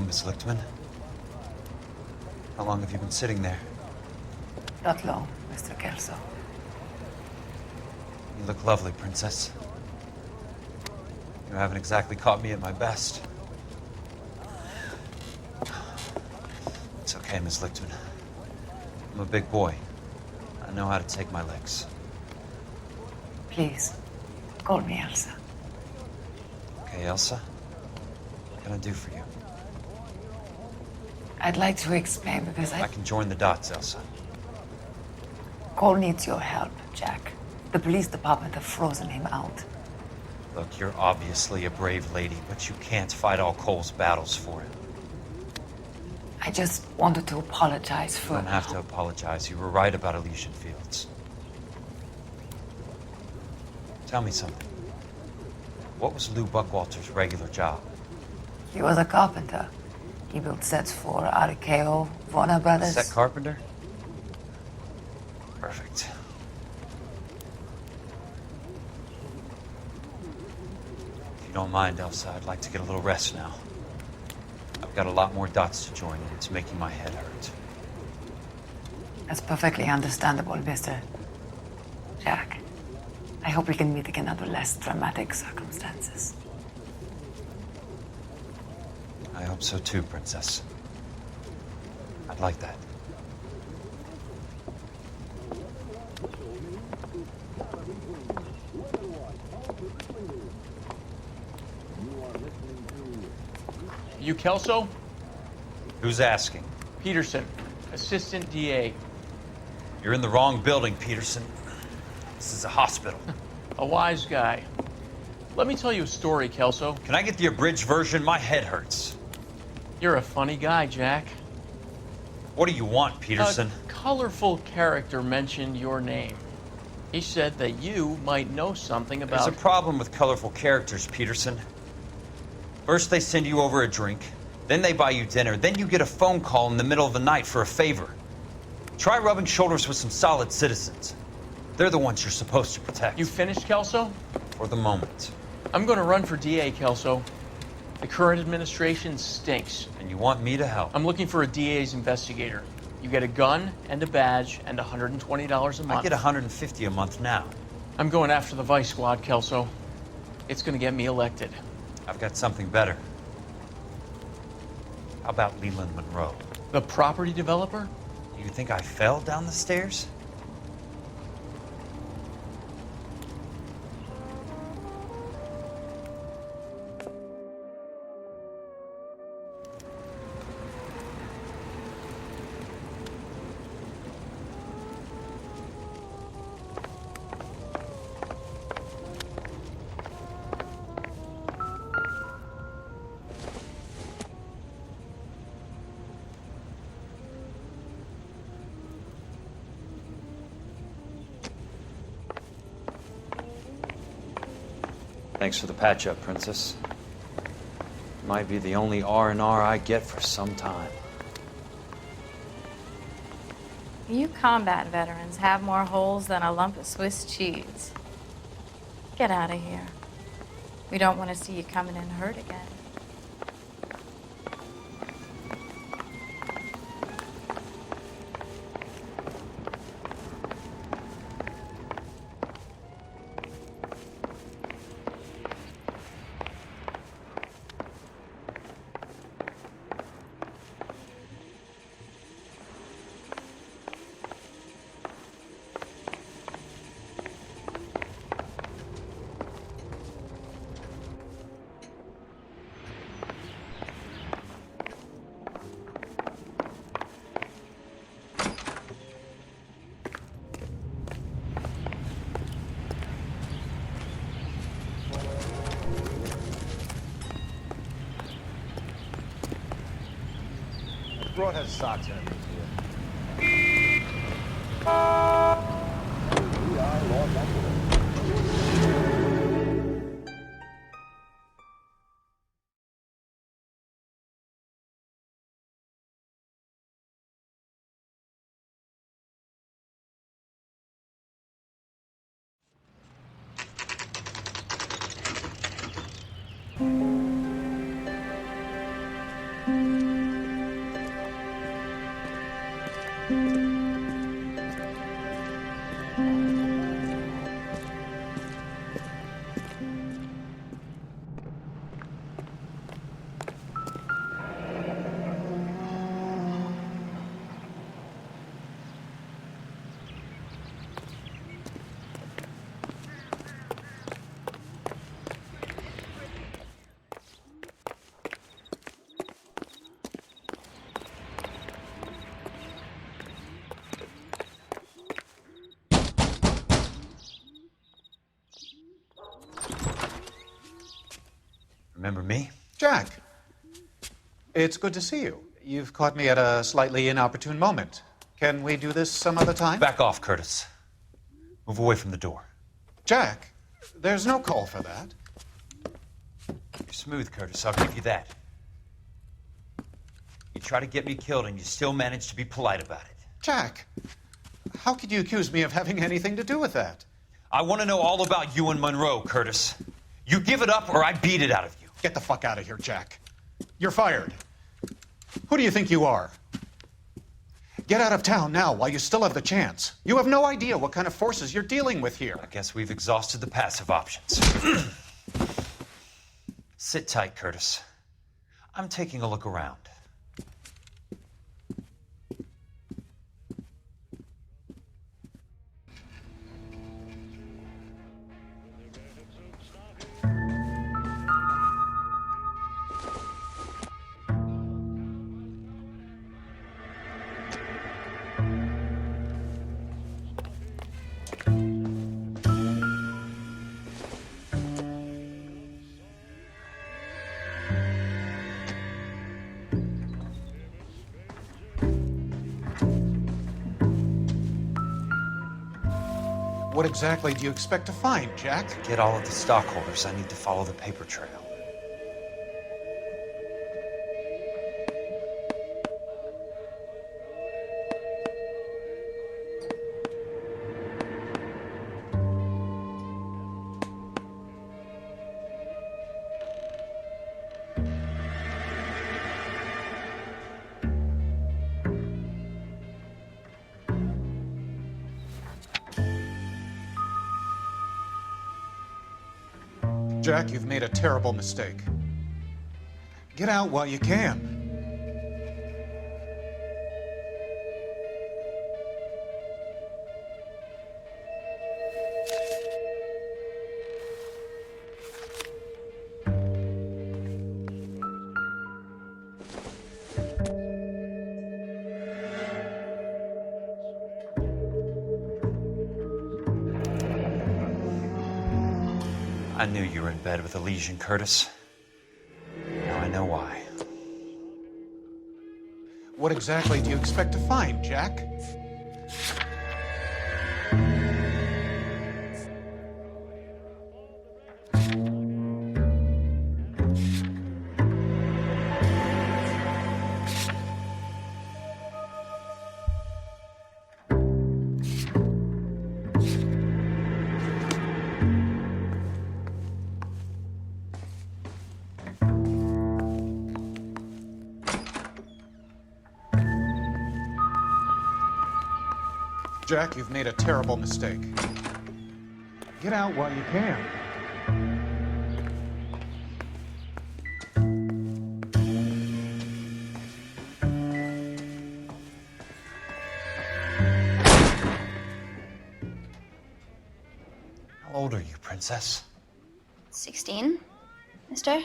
Miss Lichtman. How long have you been sitting there? Not long, Mr. Kelso. You look lovely, Princess. You haven't exactly caught me at my best. It's okay, Miss Lichtman. I'm a big boy. I know how to take my licks. Please, call me Elsa. Okay, Elsa? What can I do for you? I'd like to explain because I can join the dots, Elsa. Cole needs your help, Jack. The police department have frozen him out. Look, you're obviously a brave lady, but you can't fight all Cole's battles for him. I just wanted to apologize for... You don't have to apologize. You were right about Elysian Fields. Tell me something. What was Lou Buckwalter's regular job? He was a carpenter. He built sets for RKO, Warner Brothers. Set carpenter? Perfect. If you don't mind, Elsa, I'd like to get a little rest now. I've got a lot more dots to join, and it's making my head hurt. That's perfectly understandable, Mr. Jack. I hope we can meet again under less dramatic circumstances. I hope so too, Princess. I'd like that. You Kelso? Who's asking? Peterson, Assistant DA. You're in the wrong building, Peterson. This is a hospital. A wise guy. Let me tell you a story, Kelso. Can I get the abridged version? My head hurts. You're a funny guy, Jack. What do you want, Peterson? A colorful character mentioned your name. He said that you might know something about... There's a problem with colorful characters, Peterson. First they send you over a drink, then they buy you dinner, then you get a phone call in the middle of the night for a favor. Try rubbing shoulders with some solid citizens. They're the ones you're supposed to protect. You finished, Kelso? For the moment. I'm going to run for DA, Kelso. The current administration stinks. And you want me to help? I'm looking for a DA's investigator. You get a gun and a badge and $120 a month. I get $150 a month now. I'm going after the Vice Squad, Kelso. It's going to get me elected. I've got something better. How about Leland Monroe? The property developer? You think I fell down the stairs? Thanks for the patch-up, Princess. Might be the only R&R I get for some time. You combat veterans have more holes than a lump of Swiss cheese. Get out of here. We don't want to see you coming in hurt again. Broad has socks in it. Remember me? Jack, it's good to see you. You've caught me at a slightly inopportune moment. Can we do this some other time? Back off, Curtis. Move away from the door. Jack, there's no call for that. You're smooth, Curtis. I'll give you that. You try to get me killed and you still manage to be polite about it. Jack, how could you accuse me of having anything to do with that? I want to know all about you and Monroe, Curtis. You give it up or I beat it out of you. Get the fuck out of here, Jack. You're fired. Who do you think you are? Get out of town now while you still have the chance. You have no idea what kind of forces you're dealing with here. I guess we've exhausted the passive options. Sit tight, Curtis. I'm taking a look around. What exactly do you expect to find, Jack? To get all of the stockholders, I need to follow the paper trail. Jack, you've made a terrible mistake. Get out while you can. I knew you were in bed with a lesion, Curtis. Now I know why. What exactly do you expect to find, Jack? Jack, you've made a terrible mistake. Get out while you can. How old are you, Princess? 16, mister?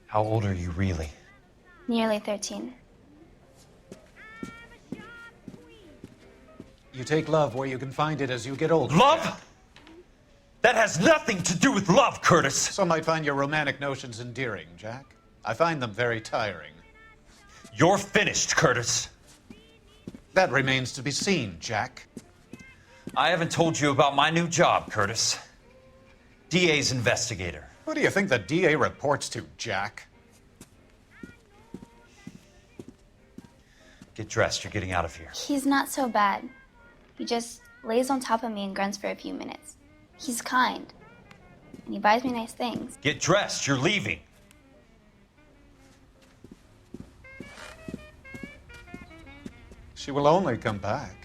How old are you really? Nearly 13. You take love where you can find it as you get older. Love? That has nothing to do with love, Curtis. Some might find your romantic notions endearing, Jack. I find them very tiring. You're finished, Curtis. That remains to be seen, Jack. I haven't told you about my new job, Curtis. DA's investigator. Who do you think the DA reports to, Jack? Get dressed, you're getting out of here. He's not so bad. He just lays on top of me and grunts for a few minutes. He's kind. And he buys me nice things. Get dressed, you're leaving. She will only come back.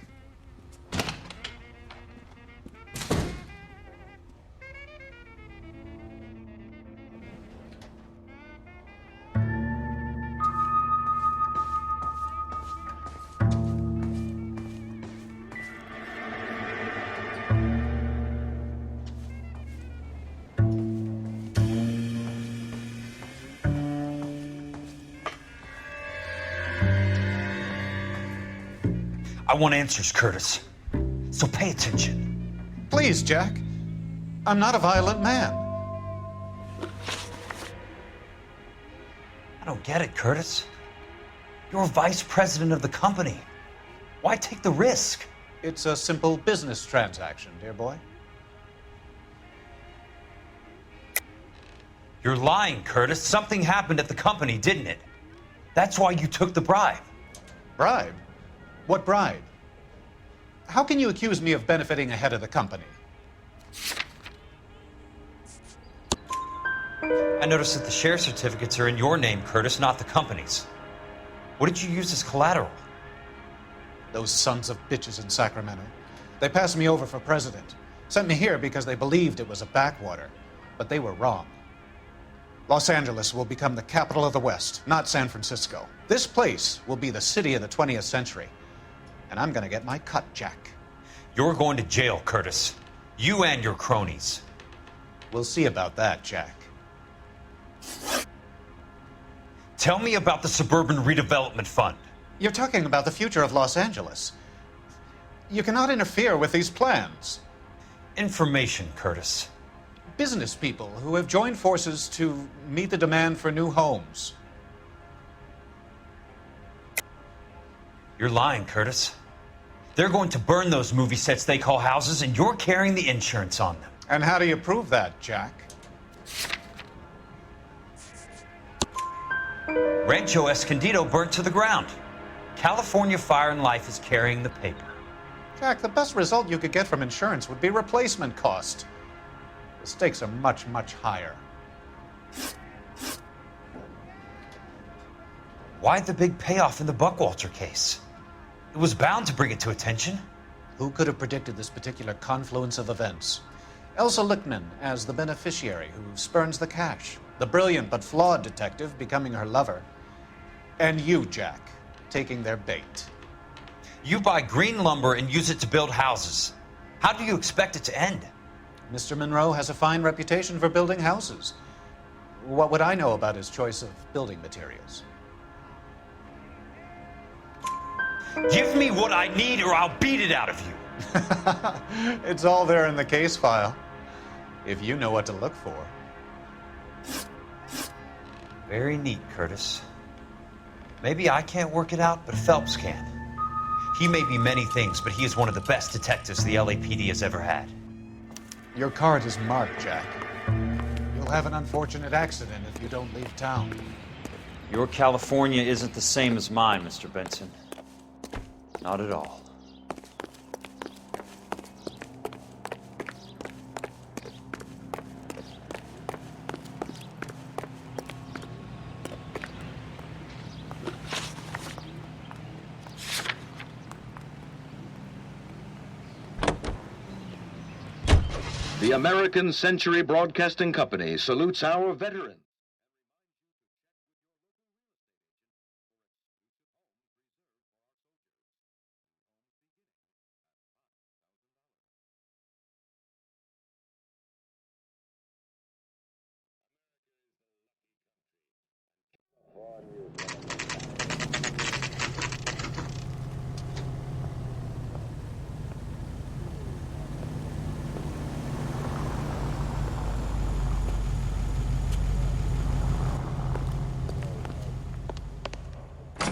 I want answers, Curtis. So pay attention. Please, Jack. I'm not a violent man. I don't get it, Curtis. You're vice president of the company. Why take the risk? It's a simple business transaction, dear boy. You're lying, Curtis. Something happened at the company, didn't it? That's why you took the bribe. Bribe? What bribe? How can you accuse me of benefiting a head of the company? I noticed that the share certificates are in your name, Curtis, not the company's. What did you use as collateral? Those sons of bitches in Sacramento. They passed me over for president. Sent me here because they believed it was a backwater. But they were wrong. Los Angeles will become the capital of the West, not San Francisco. This place will be the city of the 20th century. And I'm gonna get my cut, Jack. You're going to jail, Curtis. You and your cronies. We'll see about that, Jack. Tell me about the Suburban Redevelopment Fund. You're talking about the future of Los Angeles. You cannot interfere with these plans. Information, Curtis. Business people who have joined forces to meet the demand for new homes. You're lying, Curtis. They're going to burn those movie sets they call houses, and you're carrying the insurance on them. And how do you prove that, Jack? Rancho Escondido burnt to the ground. California Fire and Life is carrying the paper. Jack, the best result you could get from insurance would be replacement cost. The stakes are much, much higher. Why the big payoff in the Buckwalter case? It was bound to bring it to attention. Who could have predicted this particular confluence of events? Elsa Lichtman as the beneficiary who spurns the cash. The brilliant but flawed detective becoming her lover. And you, Jack, taking their bait. You buy green lumber and use it to build houses. How do you expect it to end? Mr. Monroe has a fine reputation for building houses. What would I know about his choice of building materials? Give me what I need or I'll beat it out of you. It's all there in the case file, if you know what to look for. Very neat, Curtis. Maybe I can't work it out, but Phelps can. He may be many things, but he is one of the best detectives the LAPD has ever had. Your card is marked, Jack. You'll have an unfortunate accident if you don't leave town. Your California isn't the same as mine, Mr. Benson. Not at all. The American Century Broadcasting Company salutes our veterans.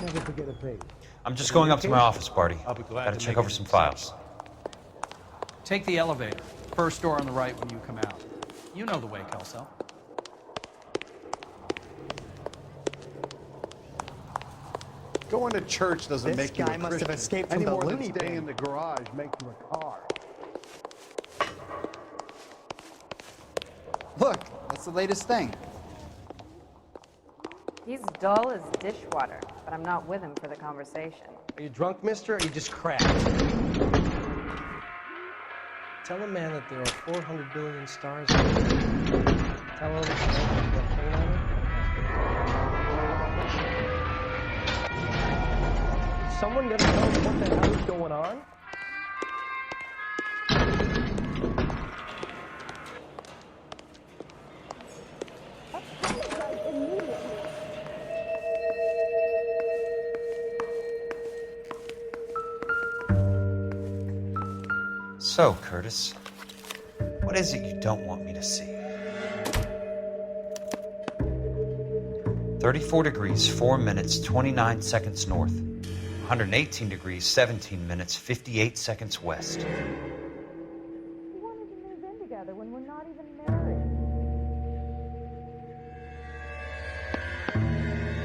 Never forget a page. I'm just going up to my office, Barty. I'll be glad Gotta to check make over an some exception. files. Take the elevator. First door on the right when you come out. You know the way, Kelso. Going to church doesn't This make you a guy must have Christian. escaped from Any the more than loony staying bin. in the garage makes you a car. Look, that's the latest thing. He's dull as dishwater, but I'm not with him for the conversation. Are you drunk, mister, or you just cracked? Tell a man that there are 400 billion stars in the universe. Tell him what pain on it. Is someone gonna tell us what the hell is going on? So, Curtis, what is it you don't want me to see? 34 degrees, 4 minutes, 29 seconds north. 118 degrees, 17 minutes, 58 seconds west. We wanted to move in together when we're not even married.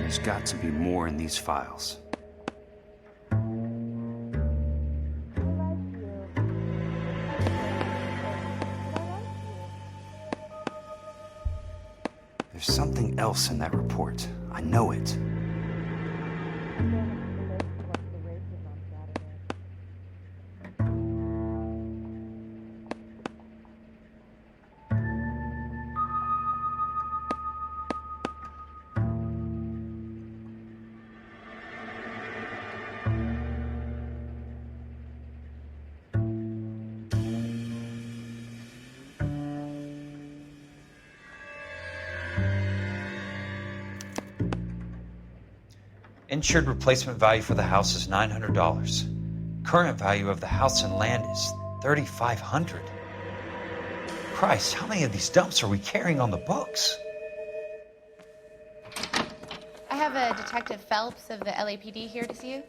There's got to be more in these files. There's something else in that report. I know it. Insured replacement value for the house is $900. Current value of the house and land is $3,500. Christ, how many of these dumps are we carrying on the books? I have a Detective Phelps of the LAPD here to see you.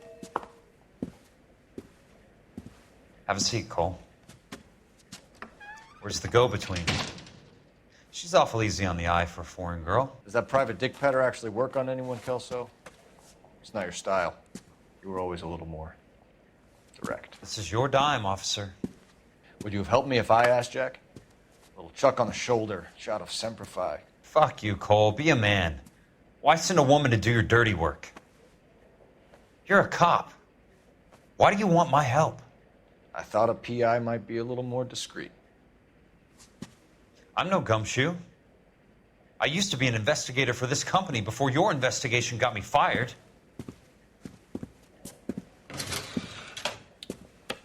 Have a seat, Cole. Where's the go-between? She's awful easy on the eye for a foreign girl. Does that private dick petter actually work on anyone, Kelso? It's not your style. You were always a little more direct. This is your dime, officer. Would you have helped me if I asked, Jack? A little chuck on the shoulder, shot of Semper Fi. Fuck you, Cole. Be a man. Why send a woman to do your dirty work? You're a cop. Why do you want my help? I thought a PI might be a little more discreet. I'm no gumshoe. I used to be an investigator for this company before your investigation got me fired.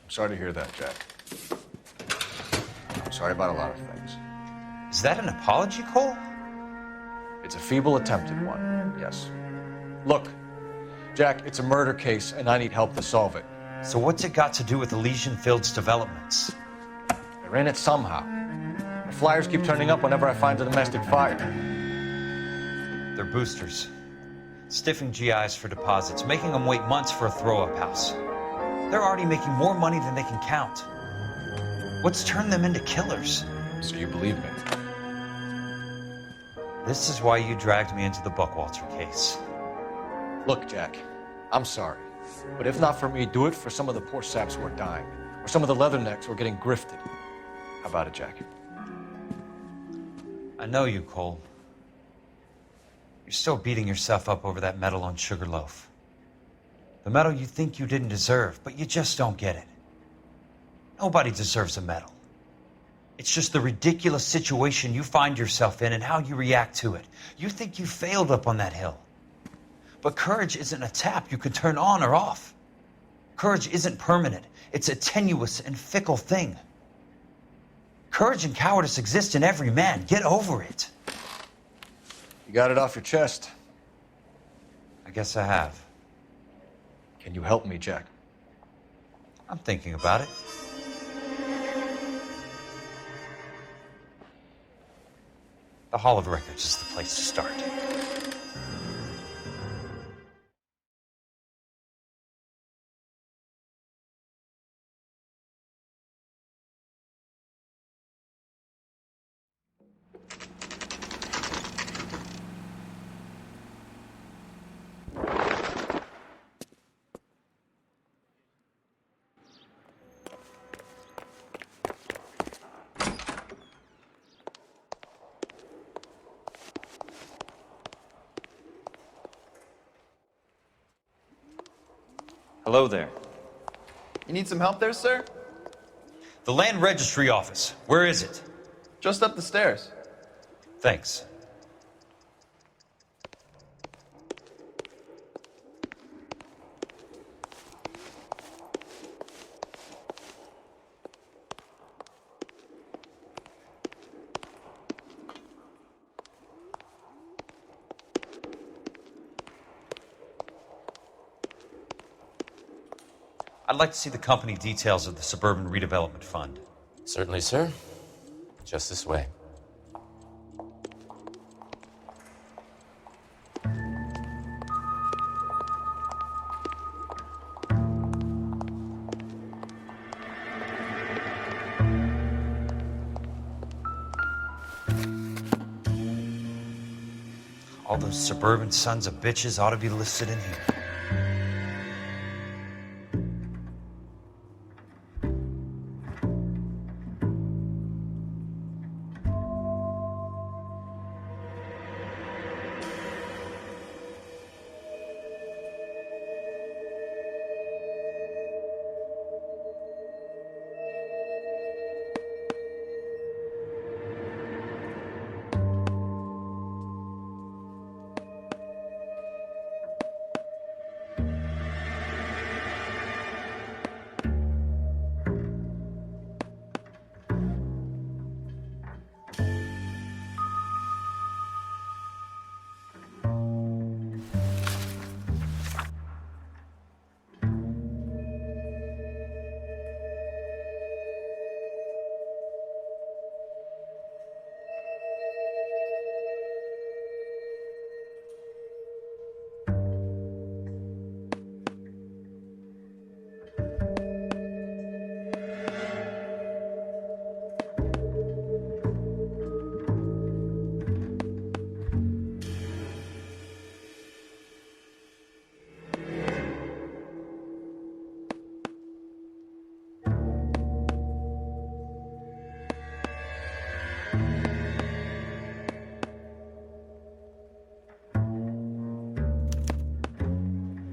I'm sorry to hear that, Jack. I'm sorry about a lot of things. Is that an apology, Cole? It's a feeble attempt at one, yes. Look, Jack, it's a murder case, and I need help to solve it. So what's it got to do with Elysian Fields developments? They're in it somehow. The flyers keep turning up whenever I find a domestic fire. They're boosters. Stiffing GIs for deposits, making them wait months for a throw-up house. They're already making more money than they can count. What's turned them into killers? So you believe me? This is why you dragged me into the Buckwalter case. Look, Jack, I'm sorry. But if not for me, do it for some of the poor saps who are dying. Or some of the leathernecks who are getting grifted. How about it, Jack? I know you, Cole. You're still beating yourself up over that medal on Sugarloaf. The medal you think you didn't deserve, but you just don't get it. Nobody deserves a medal. It's just the ridiculous situation you find yourself in and how you react to it. You think you failed up on that hill. But courage isn't a tap you can turn on or off. Courage isn't permanent. It's a tenuous and fickle thing. Courage and cowardice exist in every man. Get over it. You got it off your chest. I guess I have. Can you help me, Jack? I'm thinking about it. The Hall of Records is the place to start. Hello there. You need some help there, sir? The land registry office. Where is it? Just up the stairs. Thanks. I'd like to see the company details of the Suburban Redevelopment Fund. Certainly, sir. Just this way. All those suburban sons of bitches ought to be listed in here.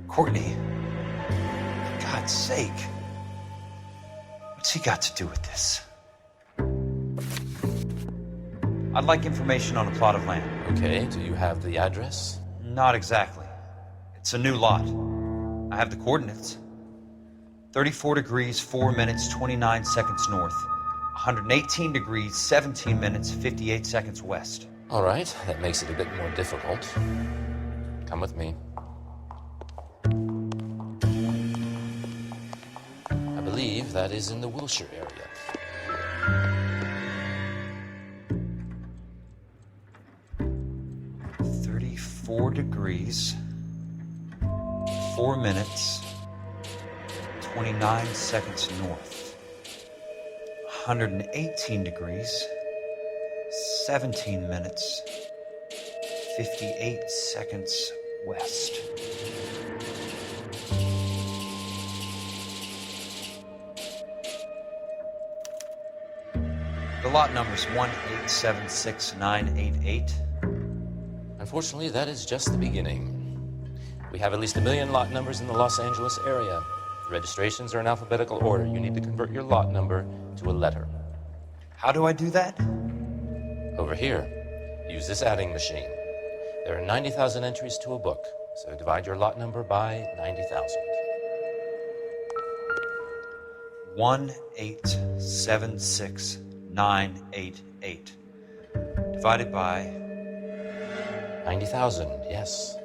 Courtney, for God's sake, what's he got to do with this? I'd like information on a plot of land. Okay, do you have the address? Not exactly. It's a new lot. I have the coordinates. 34 degrees, 4 minutes, 29 seconds north. 118 degrees, 17 minutes, 58 seconds west. All right, that makes it a bit more difficult. Come with me. I believe that is in the Wilshire area. Four degrees, 4 minutes, 29 seconds north. 118 degrees, 17 minutes, 58 seconds west. The lot number's 1876988. Unfortunately, that is just the beginning. We have at least 1 million lot numbers in the Los Angeles area. The registrations are in alphabetical order. You need to convert your lot number to a letter. How do I do that? Over here, use this adding machine. There are 90,000 entries to a book, so divide your lot number by 90,000. 1876988 divided by 90,000, yes.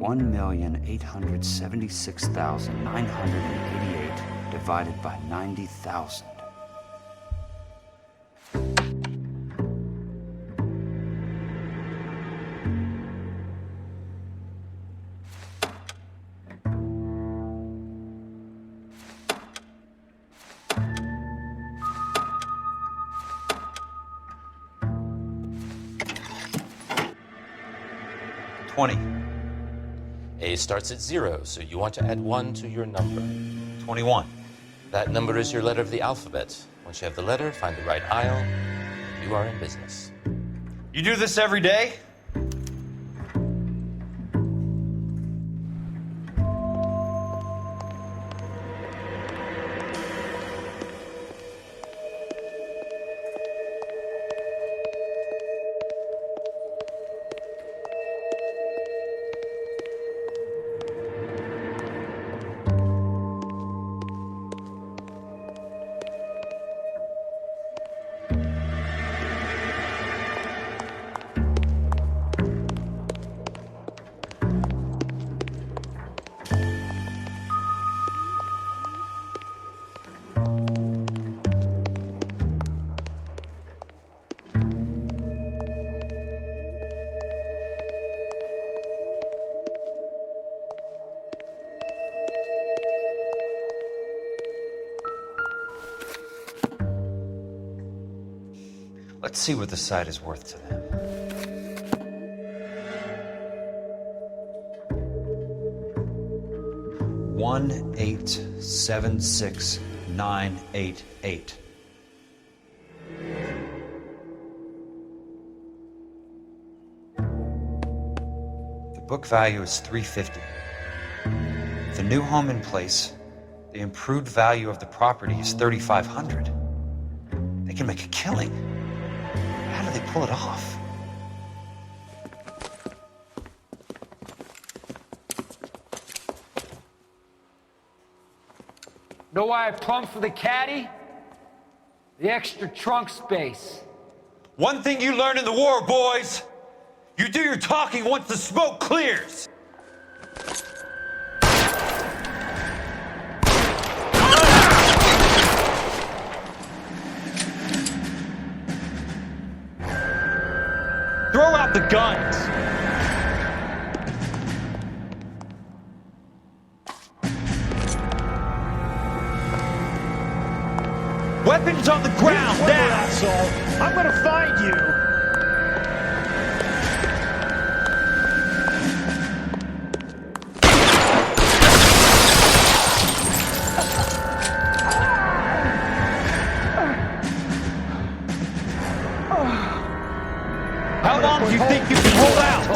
$1,876,988 divided by 90,000. 20. A starts at 0, so you want to add 1 to your number. 21. That number is your letter of the alphabet. Once you have the letter, find the right aisle. You are in business. You do this every day? Let's see what the site is worth to them. $1,876,988. The book value is $350. With the new home in place, the improved value of the property is $3,500. They can make a killing. How do they pull it off? Know why I plumbed for the caddy? The extra trunk space. One thing you learn in the war, boys. You do your talking once the smoke clears. Throw out the guns. Weapons on the ground now. Asshole. I'm gonna find you. How long do you think you can hold out?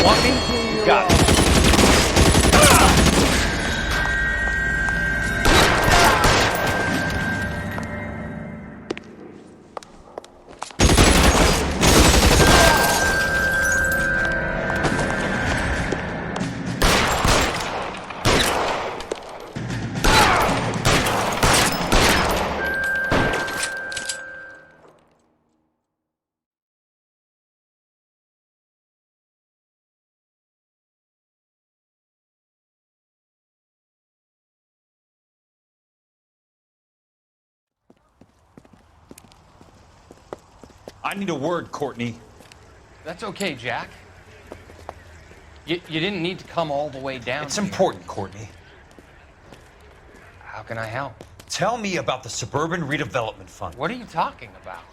Want me? Got it. I need a word, Courtney. That's okay, Jack. You didn't need to come all the way down. It's important, Courtney. How can I help? Tell me about the Suburban Redevelopment Fund. What are you talking about?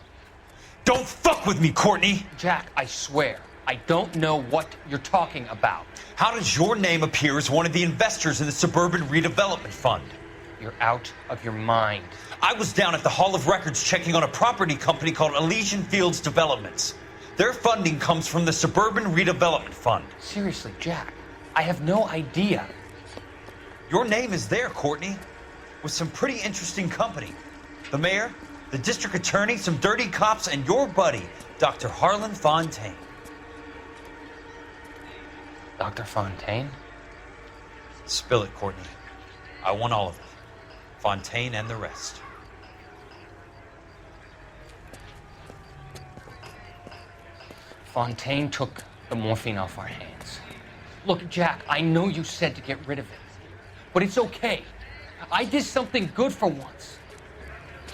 Don't fuck with me, Courtney! Jack, I swear, I don't know what you're talking about. How does your name appear as one of the investors in the Suburban Redevelopment Fund? You're out of your mind. I was down at the Hall of Records checking on a property company called Elysian Fields Developments. Their funding comes from the Suburban Redevelopment Fund. Seriously, Jack, I have no idea. Your name is there, Courtney, with some pretty interesting company. The mayor, the district attorney, some dirty cops, and your buddy, Dr. Harlan Fontaine. Dr. Fontaine? Spill it, Courtney. I want all of it. Fontaine and the rest. Fontaine took the morphine off our hands. Look, Jack, I know you said to get rid of it, but it's okay. I did something good for once.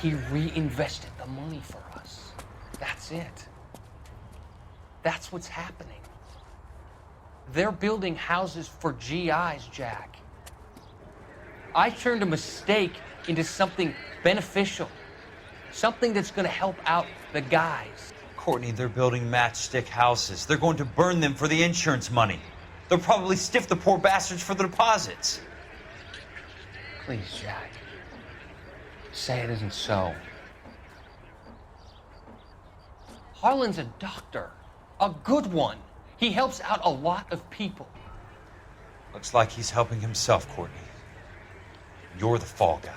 He reinvested the money for us. That's it. That's what's happening. They're building houses for GIs, Jack. I turned a mistake into something beneficial. Something that's going to help out the guys. Courtney, they're building matchstick houses. They're going to burn them for the insurance money. They'll probably stiff the poor bastards for the deposits. Please, Jack. Say it isn't so. Harlan's a doctor. A good one. He helps out a lot of people. Looks like he's helping himself, Courtney. You're the fall guy.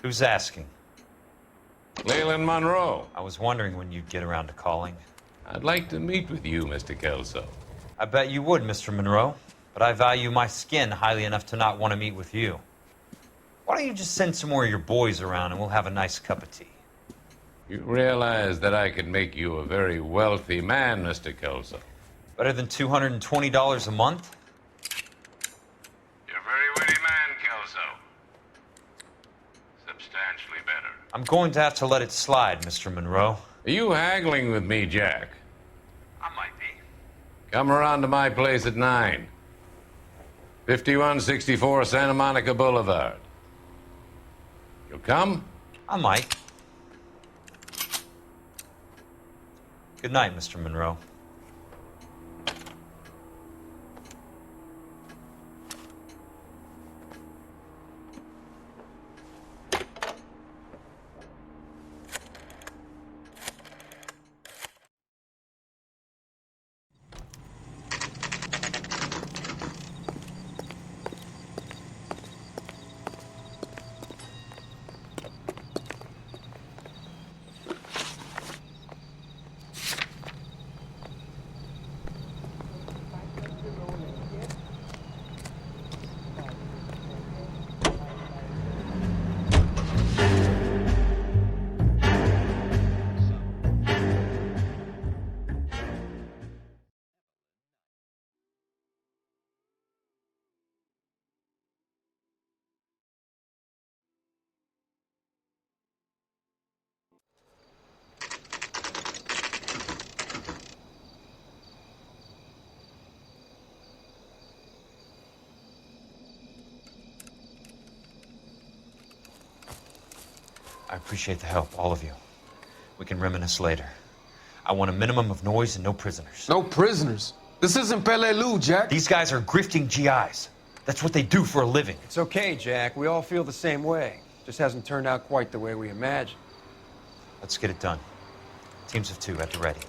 Who's asking? Leland Monroe. I was wondering when you'd get around to calling. I'd like to meet with you, Mr. Kelso. I bet you would, Mr. Monroe. But I value my skin highly enough to not want to meet with you. Why don't you just send some more of your boys around and we'll have a nice cup of tea? You realize that I could make you a very wealthy man, Mr. Kelso. Better than $220 a month? You're a very witty man, Kelso. Substantially better. I'm going to have to let it slide, Mr. Monroe. Are you haggling with me, Jack? I might be. Come around to my place at 9. 5164 Santa Monica Boulevard. You'll come? I might. Good night, Mr. Monroe. I appreciate the help, all of you. We can reminisce later. I want a minimum of noise and no prisoners. No prisoners? This isn't Peleliu, Jack. These guys are grifting GIs. That's what they do for a living. It's okay, Jack. We all feel the same way. Just hasn't turned out quite the way we imagined. Let's get it done. Teams of 2 at the ready.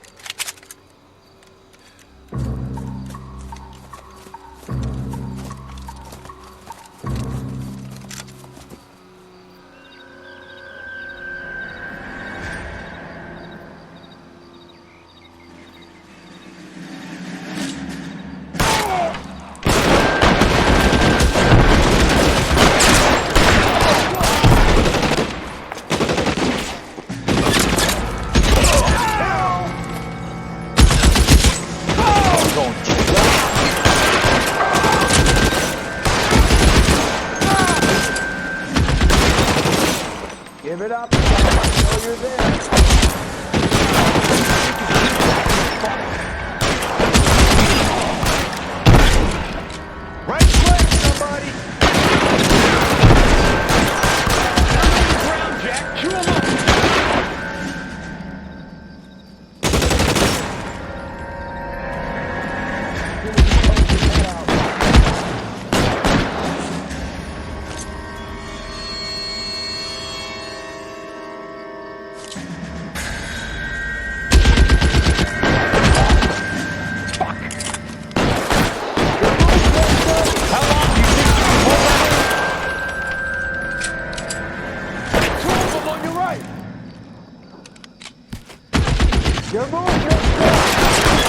Give it up. I know you're there. Right foot, somebody. Ground, Jack. Chew him up. Your move,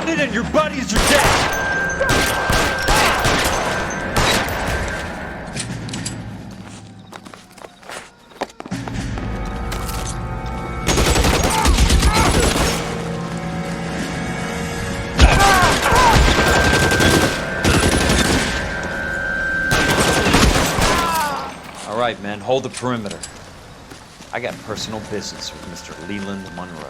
wanted and your buddies are dead! All right, men, hold the perimeter. I got personal business with Mr. Leland Monroe.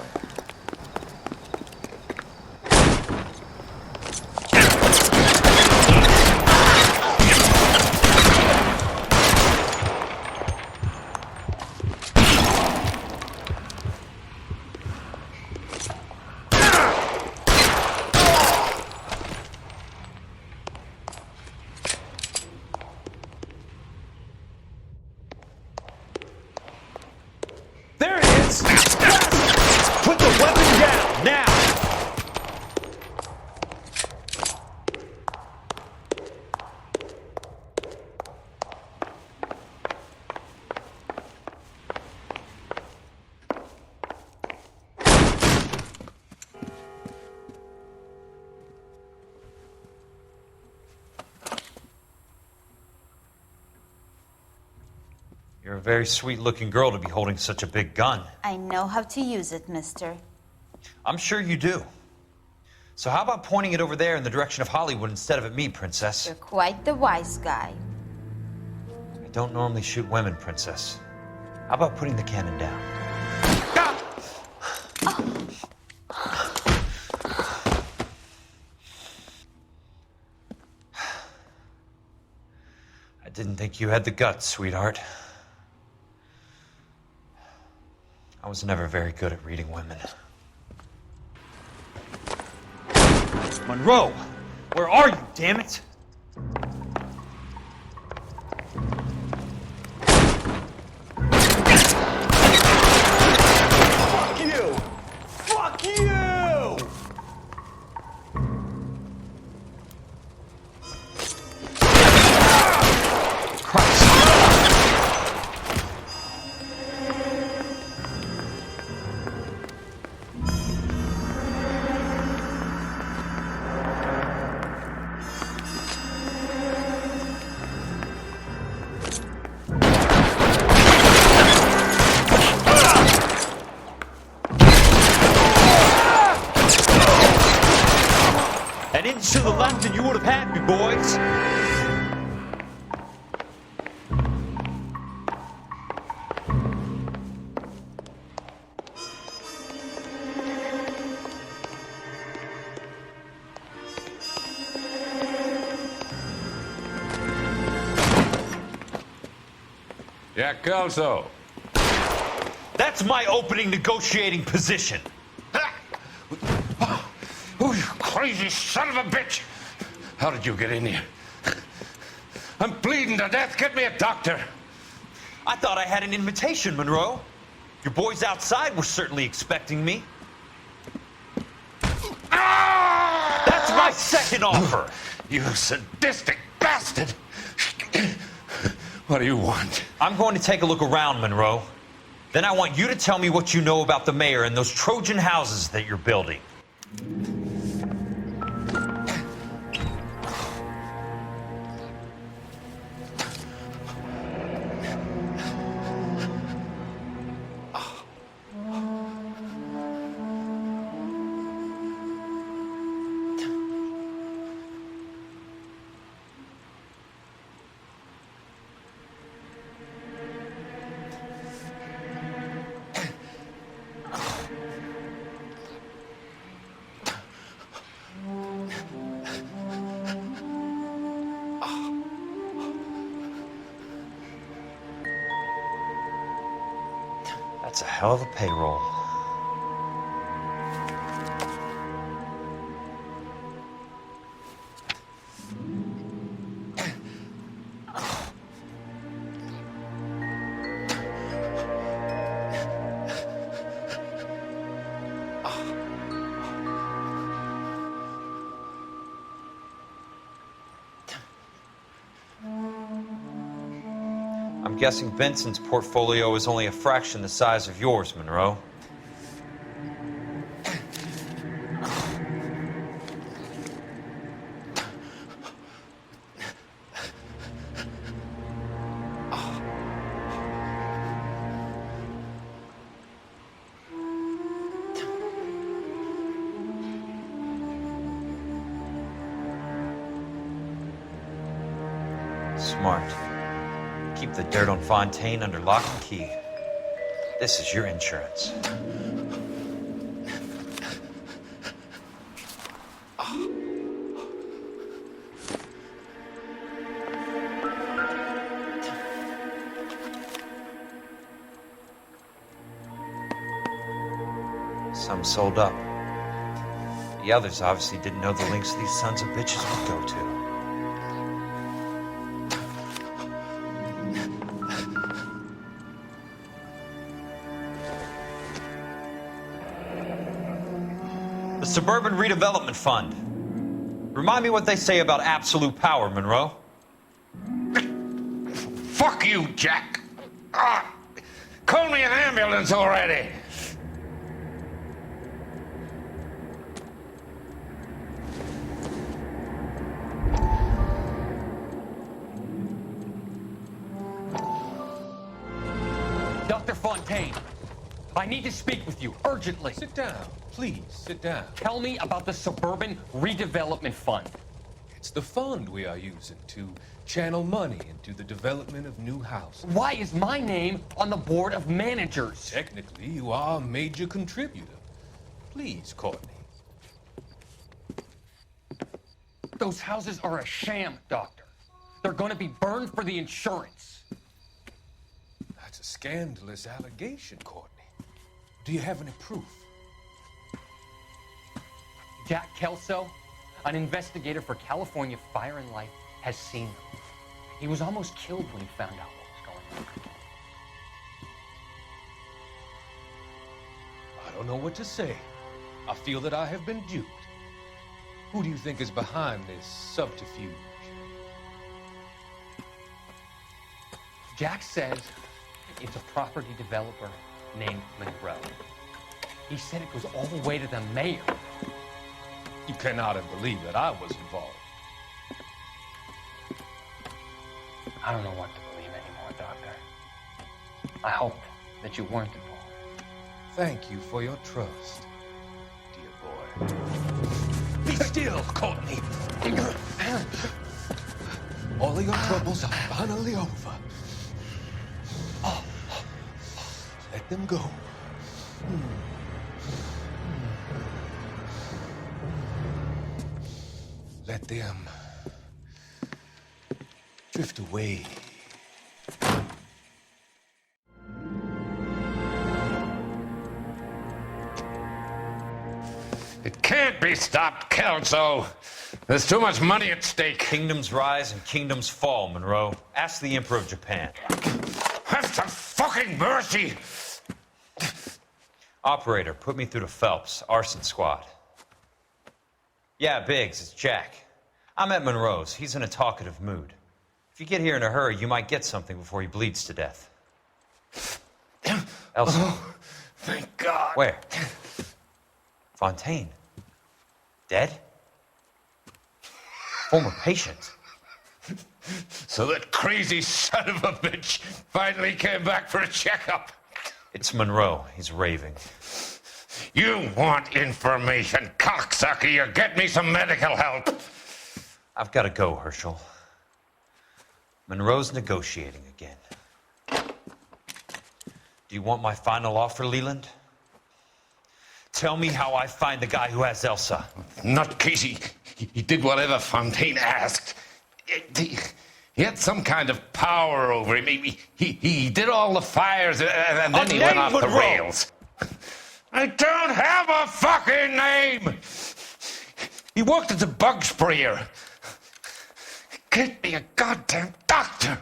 You're a very sweet-looking girl to be holding such a big gun. I know how to use it, mister. I'm sure you do. So how about pointing it over there in the direction of Hollywood instead of at me, Princess? You're quite the wise guy. I don't normally shoot women, Princess. How about putting the cannon down? I didn't think you had the guts, sweetheart. I was never very good at reading women. Monroe! Where are you, damn it? Fuck you! Fuck you! An inch to the left and you would have had me, boys. Jack Kelso. That's my opening negotiating position. Oh, you crazy son of a bitch! How did you get in here? I'm bleeding to death. Get me a doctor. I thought I had an invitation, Monroe. Your boys outside were certainly expecting me. That's my second offer. You sadistic bastard! What do you want? I'm going to take a look around, Monroe. Then I want you to tell me what you know about the mayor and those Trojan houses that you're building. That's a hell of a payroll. I'm guessing Benson's portfolio is only a fraction the size of yours, Monroe. Smart. Keep the dirt on Fontaine under lock and key. This is your insurance. Some sold up. The others obviously didn't know the lengths these sons of bitches would go to. The Suburban Redevelopment Fund. Remind me what they say about absolute power, Monroe. Fuck you, Jack. Call me an ambulance already. Dr. Fontaine, I need to speak with you urgently. Sit down. Please, sit down. Tell me about the Suburban Redevelopment Fund. It's the fund we are using to channel money into the development of new houses. Why is my name on the board of managers? Technically, you are a major contributor. Please, Courtney. Those houses are a sham, Doctor. They're going to be burned for the insurance. That's a scandalous allegation, Courtney. Do you have any proof? Jack Kelso, an investigator for California Fire and Life, has seen them. He was almost killed when he found out what was going on. I don't know what to say. I feel that I have been duped. Who do you think is behind this subterfuge? Jack says it's a property developer named Monroe. He said it goes all the way to the mayor. You cannot have believed that I was involved. I don't know what to believe anymore, Doctor. I hope that you weren't involved. Thank you for your trust, dear boy. Be still, Courtney. All of your troubles are finally over. Let them go. Let them drift away. It can't be stopped, Kelso. There's too much money at stake. Kingdoms rise and kingdoms fall, Monroe. Ask the Emperor of Japan. Have some fucking mercy! Operator, put me through to Phelps, arson squad. Yeah, Biggs, it's Jack. I'm at Monroe's. He's in a talkative mood. If you get here in a hurry, you might get something before he bleeds to death. Elsa. Oh, thank God. Where? Fontaine. Dead? Former patient. So that crazy son of a bitch finally came back for a checkup. It's Monroe. He's raving. You want information, cocksucker. You get me some medical help. I've got to go, Herschel. Monroe's negotiating again. Do you want my final offer, Leland? Tell me how I find the guy who has Elsa. Nutcase, he did whatever Fontaine asked. He had some kind of power over him. He did all the fires, and then he went off the rails. I don't have a fucking name! He worked as a bug sprayer. Get me a goddamn doctor!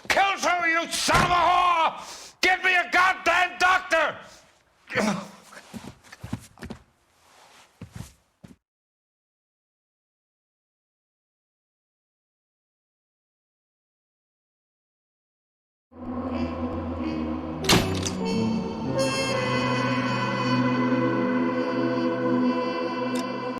Kelso, you son of a